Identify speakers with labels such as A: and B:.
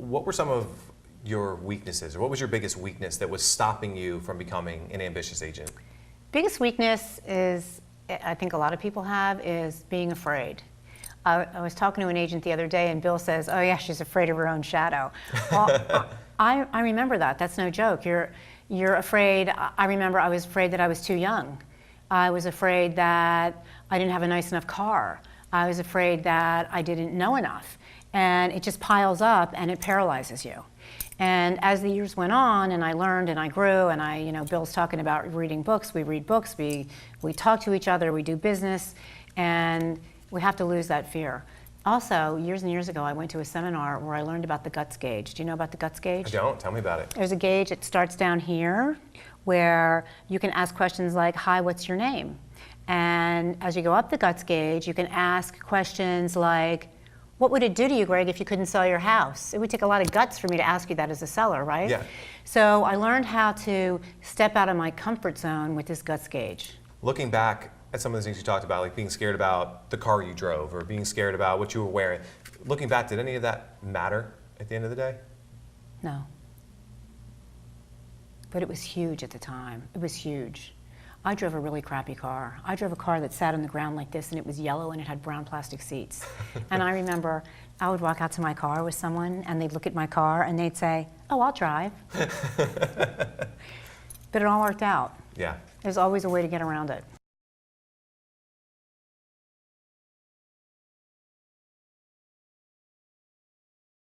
A: what were some of your weaknesses, or what was your biggest weakness that was stopping you from becoming an ambitious agent?
B: Biggest weakness is, I think a lot of people have, is being afraid. I was talking to an agent the other day and Bill says, oh yeah, she's afraid of her own shadow. Well, I remember that. That's no joke. You're afraid. I remember I was afraid that I was too young. I was afraid that I didn't have a nice enough car. I was afraid that I didn't know enough. And it just piles up and it paralyzes you. And as the years went on and I learned and I grew and Bill's talking about reading books, we read books, we talk to each other, we do business, and we have to lose that fear. Also, years and years ago, I went to a seminar where I learned about the guts gauge. Do you know about the guts gauge?
A: I don't. Tell me about it.
B: There's a gauge, it starts down here, where you can ask questions like, hi, what's your name? And as you go up the guts gauge, you can ask questions like, what would it do to you, Greg, if you couldn't sell your house? It would take a lot of guts for me to ask you that as a seller, right?
A: Yeah.
B: So I learned how to step out of my comfort zone with this guts gauge.
A: Looking back at some of the things you talked about, like being scared about the car you drove or being scared about what you were wearing, looking back, did any of that matter at the end of the day?
B: No. But it was huge at the time. It was huge. I drove a really crappy car. I drove a car that sat on the ground like this and it was yellow and it had brown plastic seats. And I remember I would walk out to my car with someone and they'd look at my car and they'd say, oh, I'll drive. But it all worked out.
A: Yeah.
B: There's always a way to get around it.